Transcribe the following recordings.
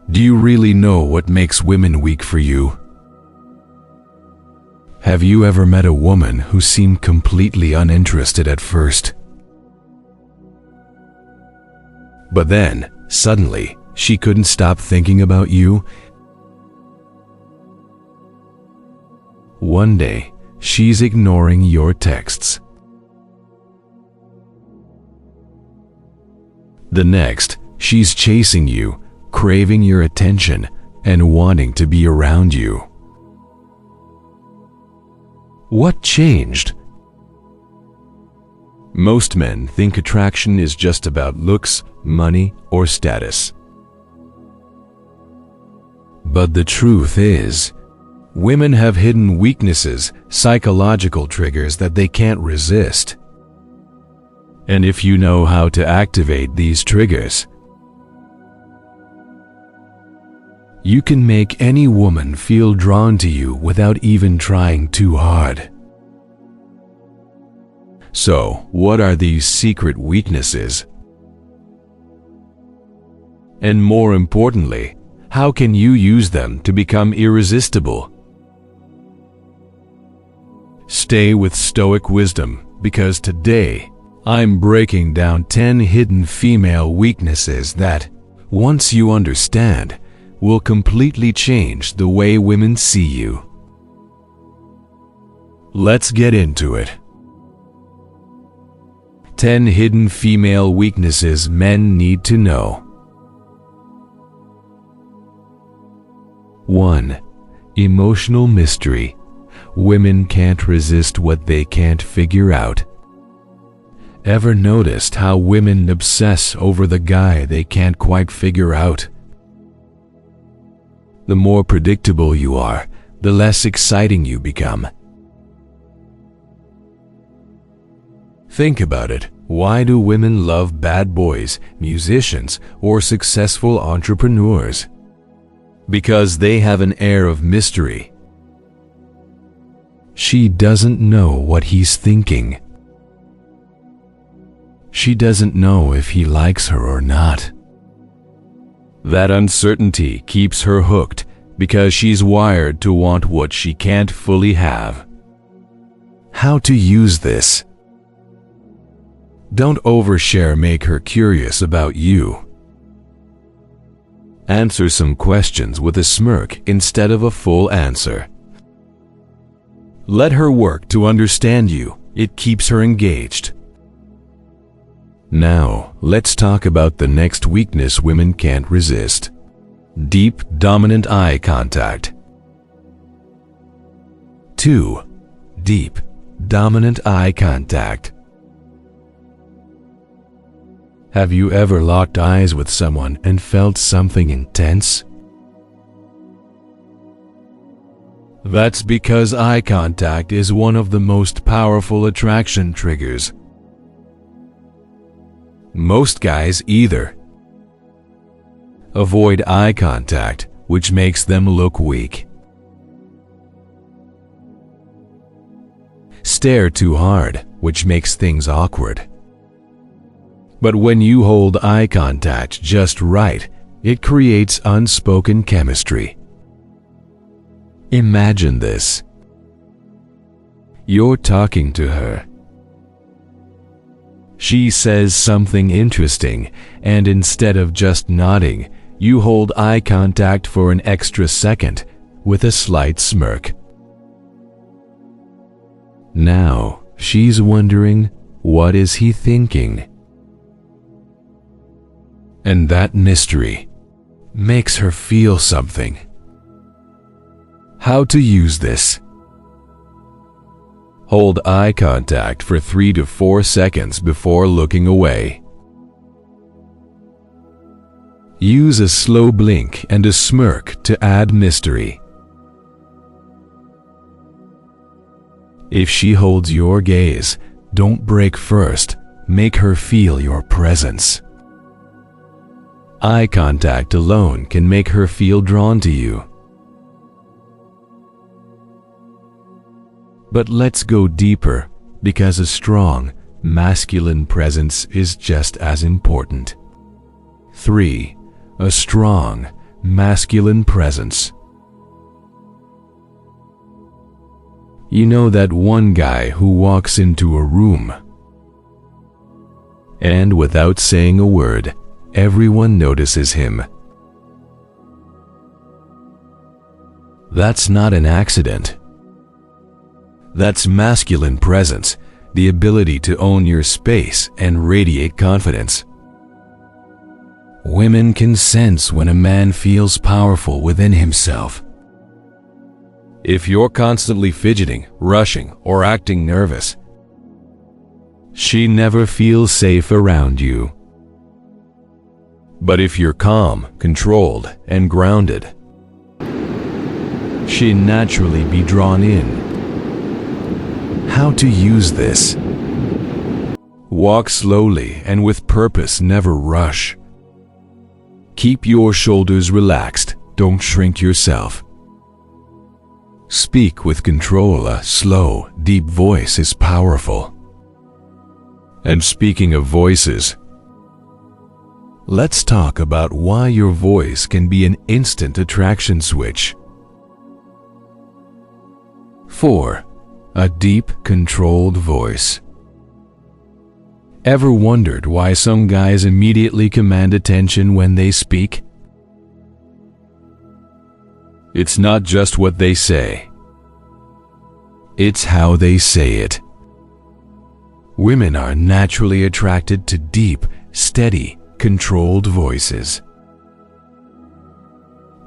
Do you really know what makes women weak for you? Have you ever met a woman who seemed completely uninterested at first? But then, suddenly, she couldn't stop thinking about you? One day, she's ignoring your texts. The next, she's chasing you, craving your attention, and wanting to be around you. What changed? Most men think attraction is just about looks, money, or status. But the truth is, women have hidden weaknesses, psychological triggers that they can't resist. And if you know how to activate these triggers, you can make any woman feel drawn to you without even trying too hard. So, what are these secret weaknesses? And more importantly, how can you use them to become irresistible? Stay with Stoic wisdom, because today, I'm breaking down 10 hidden female weaknesses that, once you understand, will completely change the way women see you. Let's get into it. 10 hidden female weaknesses men need to know. 1. Emotional mystery. Women can't resist what they can't figure out. Ever noticed how women obsess over the guy they can't quite figure out? The more predictable you are, the less exciting you become. Think about it. Why do women love bad boys, musicians, or successful entrepreneurs? Because they have an air of mystery. She doesn't know what he's thinking. She doesn't know if he likes her or not. That uncertainty keeps her hooked because she's wired to want what she can't fully have. How to use this? Don't overshare, make her curious about you. Answer some questions with a smirk instead of a full answer. Let her work to understand you. It keeps her engaged. Now, let's talk about the next weakness women can't resist. Deep, dominant eye contact. 2. Deep, dominant eye contact. Have you ever locked eyes with someone and felt something intense? That's because eye contact is one of the most powerful attraction triggers. Most guys either avoid eye contact, which makes them look weak. Stare too hard, which makes things awkward. But when you hold eye contact just right, it creates unspoken chemistry. Imagine this. You're talking to her. She says something interesting, and instead of just nodding, you hold eye contact for an extra second with a slight smirk. Now, she's wondering, what is he thinking? And that mystery makes her feel something. How to use this? Hold eye contact for 3 to 4 seconds before looking away. Use a slow blink and a smirk to add mystery. If she holds your gaze, don't break first. Make her feel your presence. Eye contact alone can make her feel drawn to you. But let's go deeper, because a strong, masculine presence is just as important. 3. A strong, masculine presence. You know that one guy who walks into a room and without saying a word, everyone notices him. That's not an accident. That's masculine presence, the ability to own your space and radiate confidence. Women can sense when a man feels powerful within himself. If you're constantly fidgeting, rushing, or acting nervous, she never feels safe around you. But if you're calm, controlled, and grounded, she'd naturally be drawn in. How to use this? Walk slowly and with purpose, never rush. Keep your shoulders relaxed, don't shrink yourself. Speak with control, a slow, deep voice is powerful. And speaking of voices, let's talk about why your voice can be an instant attraction switch. 4. A deep, controlled voice. Ever wondered why some guys immediately command attention when they speak? It's not just what they say. It's how they say it. Women are naturally attracted to deep, steady, controlled voices.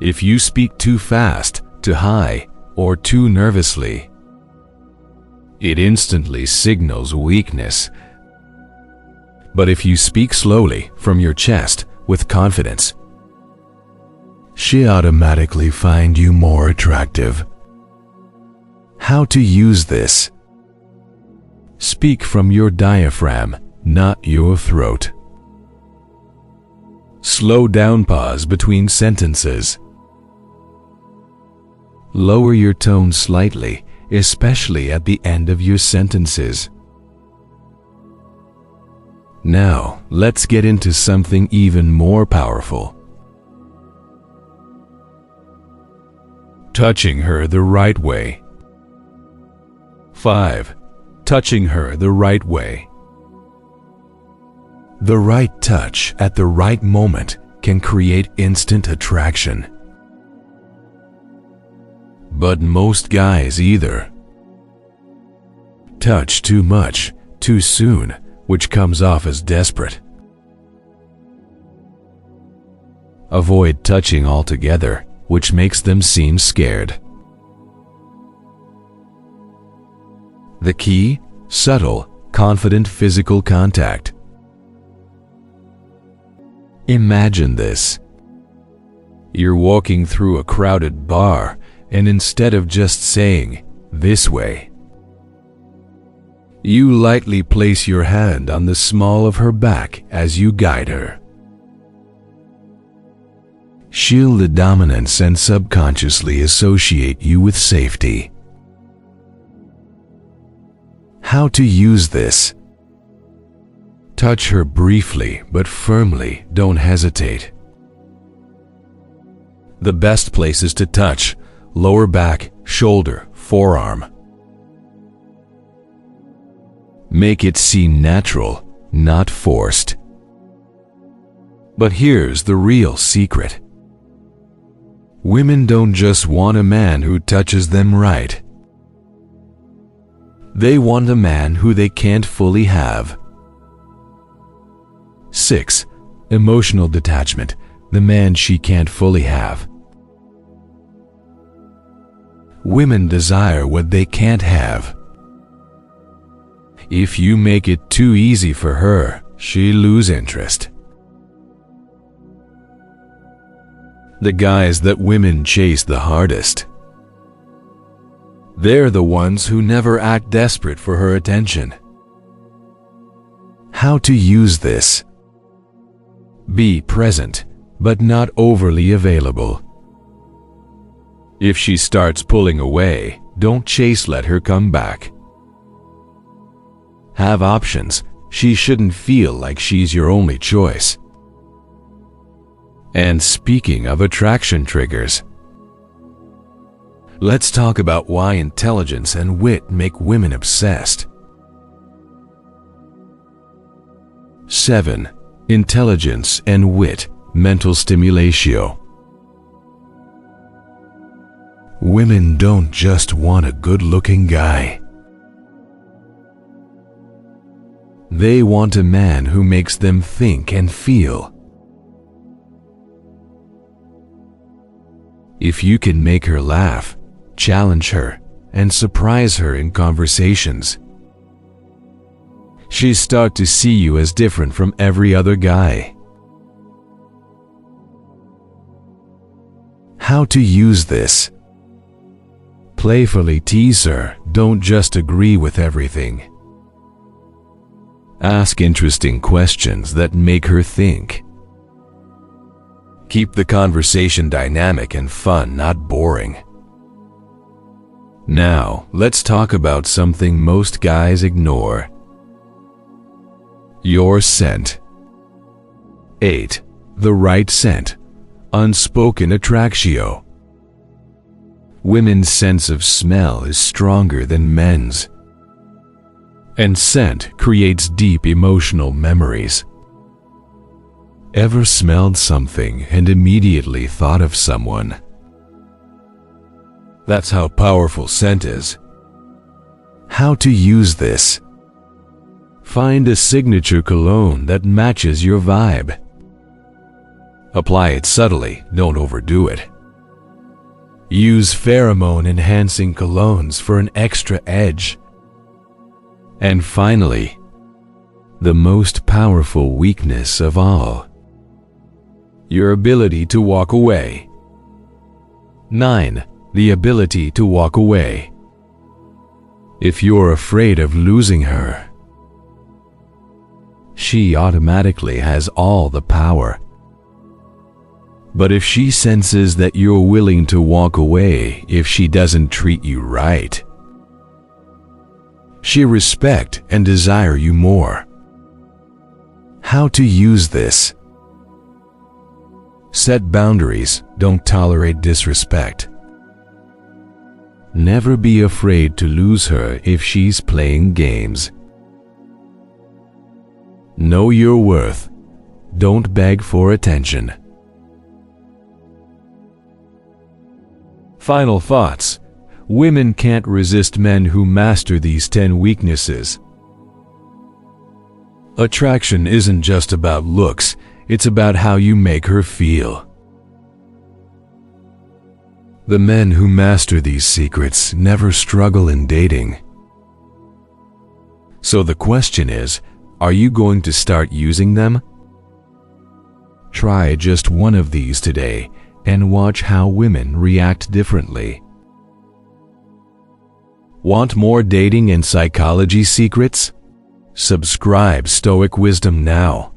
If you speak too fast, too high, or too nervously, it instantly signals weakness. But if you speak slowly, from your chest, with confidence, she automatically finds you more attractive. How to use this? Speak from your diaphragm, not your throat. Slow down, pause between sentences. Lower your tone slightly, especially at the end of your sentences. Now, let's get into something even more powerful. Touching her the right way. 5. Touching her the right way. The right touch at the right moment can create instant attraction. But most guys either touch too much, too soon, which comes off as desperate. Avoid touching altogether, which makes them seem scared. The key? Subtle, confident physical contact. Imagine this. You're walking through a crowded bar, and instead of just saying, "This way," you lightly place your hand on the small of her back as you guide her. She'll the dominance and subconsciously associate you with safety. How to use this? Touch her briefly but firmly, don't hesitate. The best places to touch: lower back, shoulder, forearm. Make it seem natural, not forced. But here's the real secret. Women don't just want a man who touches them right. They want a man who they can't fully have. 6. Emotional detachment, the man she can't fully have. Women desire what they can't have. If you make it too easy for her, she'll lose interest. The guys that women chase the hardest, they're the ones who never act desperate for her attention. How to use this? Be present, but not overly available. If she starts pulling away, don't chase, let her come back. Have options. She shouldn't feel like she's your only choice. And speaking of attraction triggers, let's talk about why intelligence and wit make women obsessed. 7. Intelligence and wit, mental stimulatio. Women don't just want a good-looking guy. They want a man who makes them think and feel. If you can make her laugh, challenge her, and surprise her in conversations, she'll start to see you as different from every other guy. How to use this? Playfully tease her, don't just agree with everything. Ask interesting questions that make her think. Keep the conversation dynamic and fun, not boring. Now, let's talk about something most guys ignore. Your scent. 8. The right scent. Unspoken attractio. Women's sense of smell is stronger than men's. And scent creates deep emotional memories. Ever smelled something and immediately thought of someone? That's how powerful scent is. How to use this? Find a signature cologne that matches your vibe. Apply it subtly, don't overdo it. Use pheromone-enhancing colognes for an extra edge. And finally, the most powerful weakness of all, your ability to walk away. 9. The ability to walk away. If you're afraid of losing her, she automatically has all the power. But if she senses that you're willing to walk away if she doesn't treat you right, she respect and desire you more. How to use this? Set boundaries, don't tolerate disrespect. Never be afraid to lose her if she's playing games. Know your worth, don't beg for attention. Final thoughts. Women can't resist men who master these 10 weaknesses. Attraction isn't just about looks, it's about how you make her feel. The men who master these secrets never struggle in dating. So the question is, are you going to start using them? Try just one of these today and watch how women react differently. Want more dating and psychology secrets? Subscribe Stoic Wisdom now.